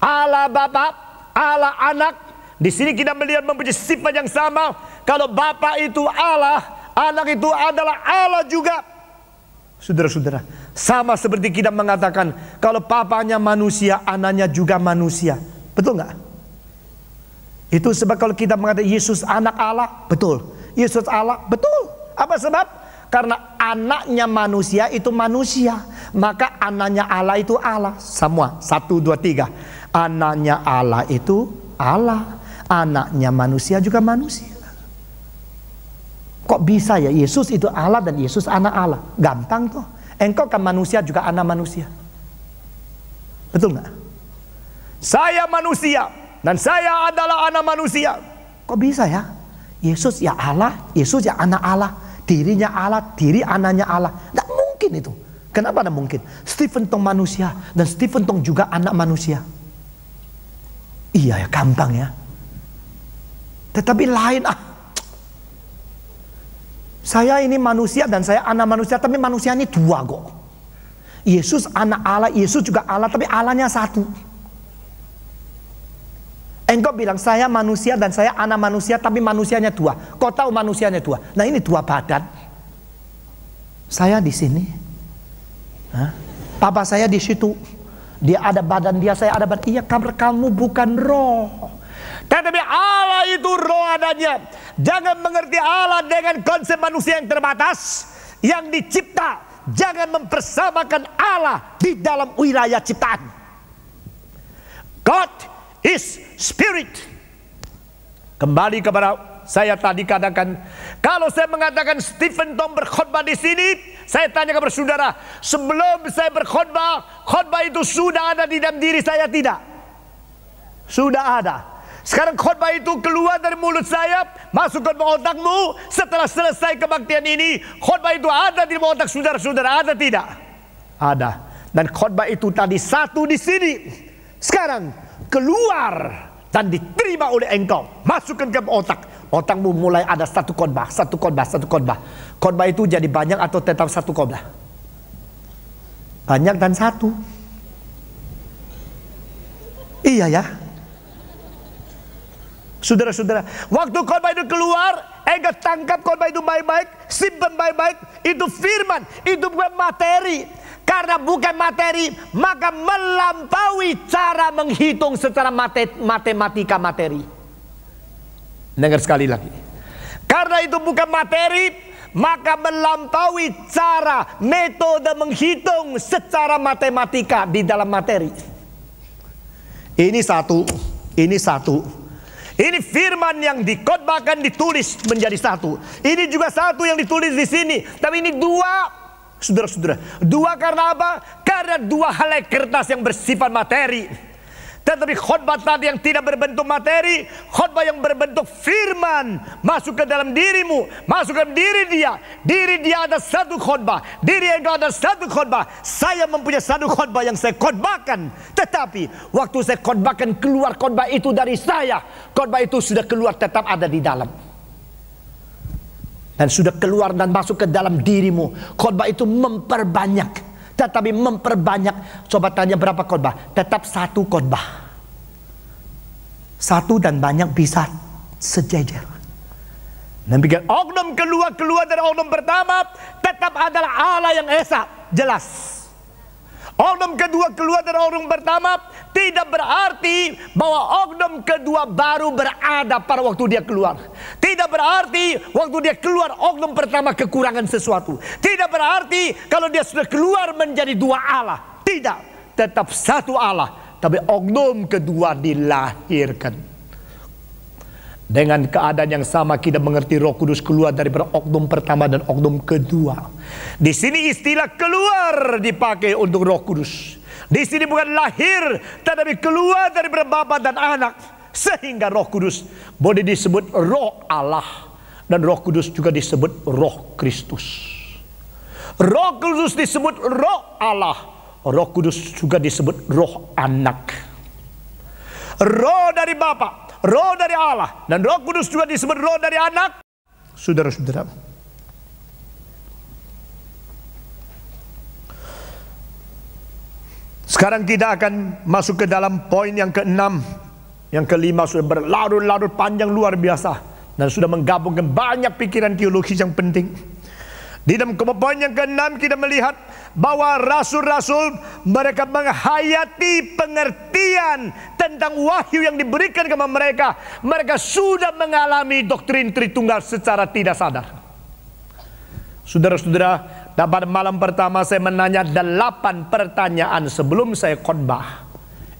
Allah Bapa, Allah anak. Di sini kita melihat mempunyai sifat yang sama. Kalau Bapa itu Allah, anak itu adalah Allah juga. Saudara-saudara, sama seperti kita mengatakan kalau papanya manusia, anaknya juga manusia. Betul nggak? Itu sebab kalau kita mengatakan Yesus anak Allah, betul. Yesus Allah, betul. Apa sebab? Karena anaknya manusia itu manusia, maka anaknya Allah itu Allah. Semua 1, 2, 3. Anaknya Allah itu Allah, anaknya manusia juga manusia. Kok bisa ya Yesus itu Allah dan Yesus anak Allah? Gampang tuh. Engkau kan manusia juga anak manusia. Betul nggak? Saya manusia dan saya adalah anak manusia. Kok bisa ya? Yesus ya Allah, Yesus ya anak Allah, dirinya Allah, diri anaknya Allah. Nggak mungkin itu. Kenapa nggak mungkin? Stephen Tong manusia dan Stephen Tong juga anak manusia. Iya ya, gampang ya. Tetapi lain saya ini manusia dan saya anak manusia, tapi manusia ini dua kok. Yesus anak Allah, Yesus juga Allah, tapi Allahnya satu. Engkau bilang saya manusia dan saya anak manusia, tapi manusianya dua. Kau tahu manusianya dua. Nah, ini dua badan. Saya di sini, papa saya di situ. Dia ada badan dia, saya ada badan. Iya, karena kamu bukan roh. Tetapi Allah itu roh adanya. Jangan mengerti Allah dengan konsep manusia yang terbatas, yang dicipta. Jangan mempersamakan Allah di dalam wilayah ciptaan. God is spirit. Kembali kepada saya tadi katakan, kalau saya mengatakan Stephen Tong berkhotbah di sini, saya tanya kepada saudara, sebelum saya berkhotbah, khotbah itu sudah ada di dalam diri saya tidak? Sudah ada. Sekarang khotbah itu keluar dari mulut saya, masuk ke otakmu. Setelah selesai kebaktian ini, khotbah itu ada di otak saudara-saudara, ada tidak? Ada. Dan khotbah itu tadi satu di sini, sekarang keluar dan diterima oleh engkau, masukkan ke otak. Otakmu mulai ada satu khotbah, satu khotbah, satu khotbah. Khotbah itu jadi banyak atau tetap satu khotbah? Banyak dan satu. Iya ya. Saudara-saudara, waktu khotbah itu keluar, engkau tangkap khotbah itu baik-baik, simpan baik-baik. Itu firman, itu bukan materi. Karena bukan materi, maka melampaui cara menghitung secara matematika materi. Dengar sekali lagi. Karena itu bukan materi, maka melampaui cara metode menghitung secara matematika di dalam materi. Ini satu, ini satu. Ini firman yang dikhotbahkan ditulis menjadi satu. Ini juga satu yang ditulis di sini. Tapi ini dua, saudara-saudara. Dua karena apa? Karena dua helai kertas yang bersifat materi. Tetapi khotbah tadi yang tidak berbentuk materi, khotbah yang berbentuk firman, masuk ke dalam dirimu, masuk ke diri dia. Diri dia ada satu khotbah, diri engkau ada satu khotbah. Saya mempunyai satu khotbah yang saya khotbahkan. Tetapi waktu saya khotbahkan, keluar khotbah itu dari saya, khotbah itu sudah keluar, tetap ada di dalam. Dan sudah keluar dan masuk ke dalam dirimu. Khotbah itu memperbanyak. Tetapi memperbanyak. Coba tanya berapa khotbah? Tetap satu khotbah. Satu dan banyak bisa sejajar. Dan pikir oknum keluar dari oknum pertama, tetap adalah Allah yang esa. Jelas. Oknum kedua keluar dari oknum pertama, tidak berarti bahwa oknum kedua baru berada pada waktu dia keluar. Tidak berarti waktu dia keluar oknum pertama kekurangan sesuatu. Tidak berarti kalau dia sudah keluar menjadi dua Allah. Tidak, tetap satu Allah. Tapi oknum kedua dilahirkan. Dengan keadaan yang sama kita mengerti Roh Kudus keluar dari oknum pertama dan oknum kedua. Di sini istilah keluar dipakai untuk Roh Kudus. Di sini bukan lahir, tetapi keluar dari Bapa dan Anak. Sehingga Roh Kudus boleh disebut Roh Allah. Dan Roh Kudus juga disebut Roh Kristus. Roh Kudus disebut Roh Allah. Roh Kudus juga disebut Roh Anak. Roh dari Bapa, Roh dari Allah, dan Roh Kudus juga disebut Roh dari Anak. Saudara-saudara, sekarang kita akan masuk ke dalam poin yang keenam. Yang kelima sudah berlarut-larut panjang luar biasa, dan sudah menggabungkan banyak pikiran teologis yang penting. Di dalam poin yang keenam kita melihat bahwa rasul-rasul mereka menghayati pengertian tentang wahyu yang diberikan kepada mereka. Mereka sudah mengalami doktrin Tritunggal secara tidak sadar. Saudara-saudara, pada malam pertama saya menanya 8 pertanyaan sebelum saya khotbah.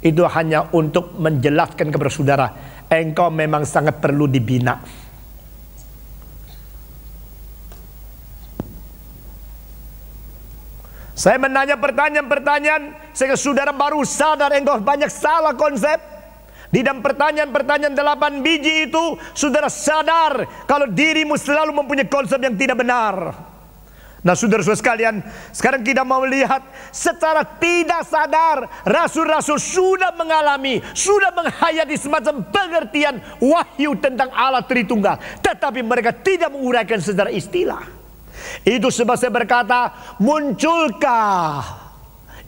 Itu hanya untuk menjelaskan kepada saudara, engkau memang sangat perlu dibina. Saya menanya pertanyaan-pertanyaan sehingga saudara baru sadar engkau banyak salah konsep. Di dalam pertanyaan-pertanyaan 8 biji itu, saudara sadar kalau dirimu selalu mempunyai konsep yang tidak benar. Nah, saudara-saudara sekalian, sekarang kita mau melihat secara tidak sadar rasul-rasul sudah mengalami, sudah menghayati semacam pengertian wahyu tentang Allah Tritunggal, tetapi mereka tidak menguraikan secara istilah. Itu sebab saya berkata, munculkah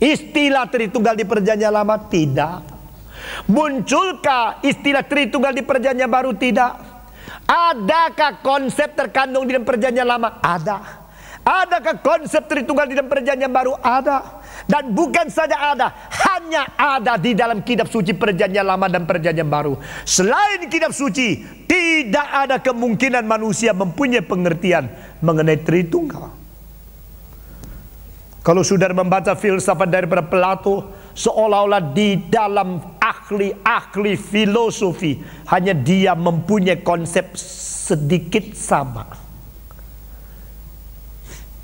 istilah Tritunggal di Perjanjian Lama? Tidak. Munculkah istilah Tritunggal di Perjanjian Baru? Tidak. Adakah konsep terkandung di dalam Perjanjian Lama? Ada. Adakah konsep Tritunggal di dalam Perjanjian Baru? Ada. Dan bukan saja ada, hanya ada di dalam kitab suci Perjanjian Lama dan Perjanjian Baru. Selain kitab suci, tidak ada kemungkinan manusia mempunyai pengertian mengenai Tritunggal. Kalau saudara membaca filsafat daripada Plato, seolah-olah di dalam ahli-ahli filosofi hanya dia mempunyai konsep sedikit sama.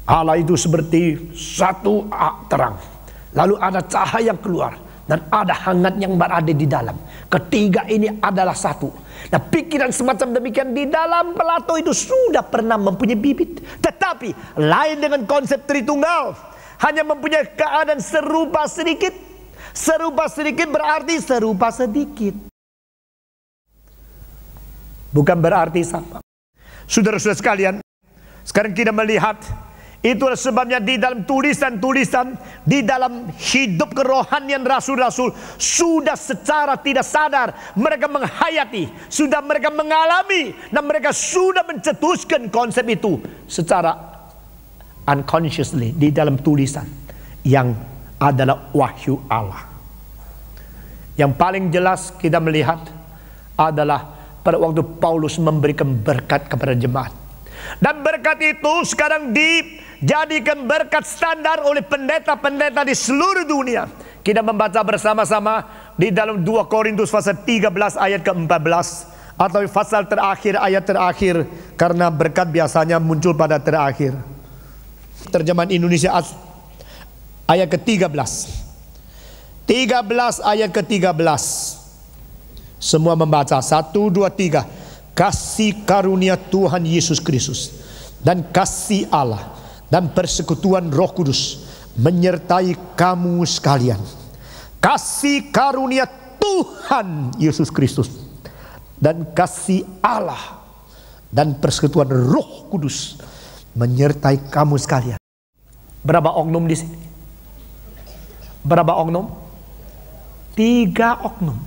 Allah itu seperti satu terang, lalu ada cahaya yang keluar dan ada hangat yang berada di dalam. Ketiga ini adalah satu. Nah, pikiran semacam demikian di dalam Plato itu sudah pernah mempunyai bibit. Tetapi lain dengan konsep Tritunggal, hanya mempunyai keadaan serupa sedikit. Serupa sedikit berarti serupa sedikit, bukan berarti sama. Saudara-saudara sekalian, sekarang kita melihat, itulah sebabnya di dalam tulisan-tulisan, di dalam hidup kerohanian rasul-rasul, sudah secara tidak sadar mereka menghayati, sudah mereka mengalami, dan mereka sudah mencetuskan konsep itu secara unconsciously di dalam tulisan yang adalah wahyu Allah. Yang paling jelas kita melihat adalah pada waktu Paulus memberikan berkat kepada jemaat. Dan berkat itu sekarang dijadikan berkat standar oleh pendeta-pendeta di seluruh dunia. Kita membaca bersama-sama di dalam 2 Korintus pasal 13 ayat ke-14. atau pasal terakhir, ayat terakhir, karena berkat biasanya muncul pada terakhir. Terjemahan Indonesia ayat ke-13. 13 ayat ke-13. Semua membaca. 1, 2, 3. Kasih karunia Tuhan Yesus Kristus dan kasih Allah dan persekutuan Roh Kudus menyertai kamu sekalian. Kasih karunia Tuhan Yesus Kristus dan kasih Allah dan persekutuan Roh Kudus menyertai kamu sekalian. Berapa oknum di sini? Berapa oknum? 3 oknum.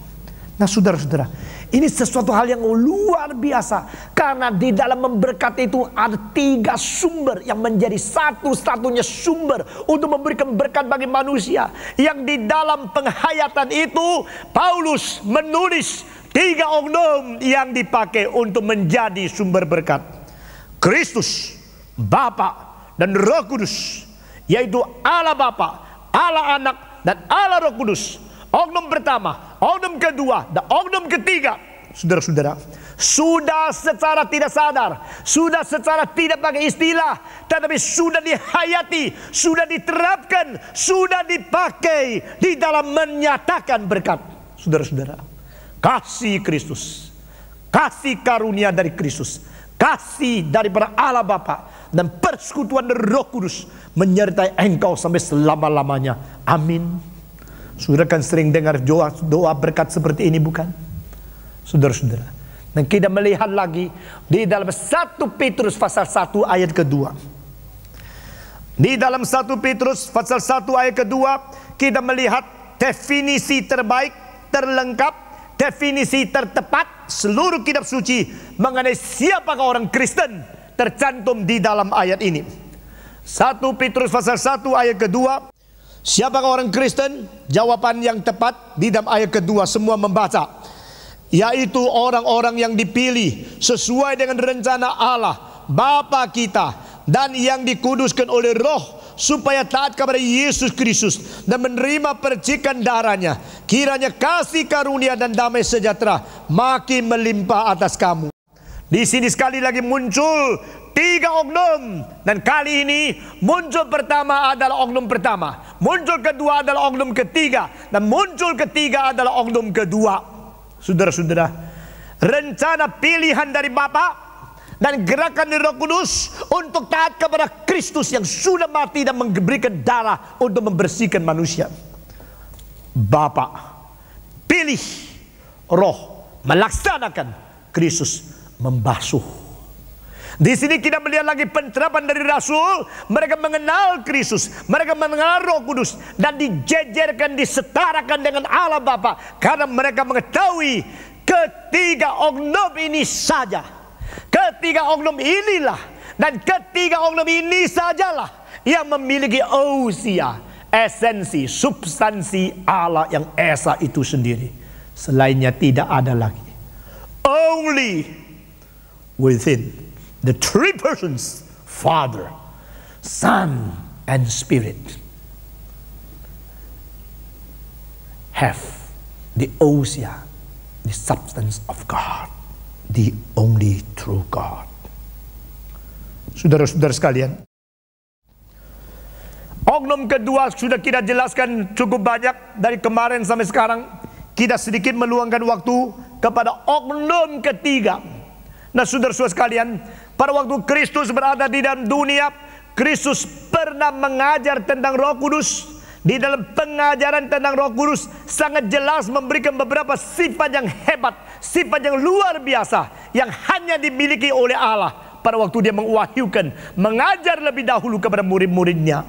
Nah, saudara-saudara, ini sesuatu hal yang luar biasa, karena di dalam memberkati itu ada 3 sumber yang menjadi satu-satunya sumber untuk memberikan berkat bagi manusia. Yang di dalam penghayatan itu Paulus menulis 3 oknum yang dipakai untuk menjadi sumber berkat: Kristus, Bapa, dan Roh Kudus, yaitu Allah Bapa, Allah Anak, dan Allah Roh Kudus. Oknum pertama, oknum kedua, dan oknum ketiga, saudara-saudara, sudah secara tidak sadar, sudah secara tidak pakai istilah, tetapi sudah dihayati, sudah diterapkan, sudah dipakai di dalam menyatakan berkat. Saudara-saudara, kasih Kristus, kasih karunia dari Kristus, kasih daripada Allah Bapa, dan persekutuan Roh Kudus menyertai engkau sampai selama-lamanya. Amin. Saudara kan sering dengar doa berkat seperti ini, bukan? Saudara-saudara, dan kita melihat lagi di dalam 1 Petrus pasal 1 ayat kedua. Di dalam 1 Petrus pasal 1 ayat kedua, kita melihat definisi terbaik, terlengkap, definisi tertepat seluruh kitab suci mengenai siapakah orang Kristen tercantum di dalam ayat ini. 1 Petrus pasal 1 ayat kedua. Siapakah orang Kristen? Jawaban yang tepat di dalam ayat kedua, semua membaca, yaitu orang-orang yang dipilih sesuai dengan rencana Allah Bapa kita, dan yang dikuduskan oleh Roh supaya taat kepada Yesus Kristus dan menerima percikan darahnya. Kiranya kasih karunia dan damai sejahtera makin melimpah atas kamu. Di sini sekali lagi muncul 3 oknum, dan kali ini muncul pertama adalah oknum pertama, muncul kedua adalah oknum ketiga, dan muncul ketiga adalah oknum kedua. Saudara-saudara, rencana pilihan dari Bapa dan gerakan dari Roh Kudus untuk taat kepada Kristus yang sudah mati dan memberikan darah untuk membersihkan manusia. Bapa pilih, Roh melaksanakan, Kristus membasuh. Di sini kita melihat lagi penerapan dari Rasul. Mereka mengenal Kristus, mereka mengenal Roh Kudus, dan dijejerkan, disetarakan dengan Allah Bapa, karena mereka mengetahui ketiga oknum ini saja, ketiga oknum inilah, dan ketiga oknum ini sajalah yang memiliki usia, esensi, substansi Allah yang esa itu sendiri. Selainnya tidak ada lagi. Only within the 3 persons, Father, Son, and Spirit, have the ousia, the substance of God, the only true God. Saudara-saudara sekalian, oknum kedua sudah kita jelaskan cukup banyak dari kemarin sampai sekarang. Kita sedikit meluangkan waktu kepada oknum ketiga. Nah, saudara-saudara sekalian, pada waktu Kristus berada di dalam dunia, Kristus pernah mengajar tentang Roh Kudus. Di dalam pengajaran tentang Roh Kudus sangat jelas memberikan beberapa sifat yang hebat, sifat yang luar biasa, yang hanya dimiliki oleh Allah pada waktu dia mewahyukan, mengajar lebih dahulu kepada murid-muridnya.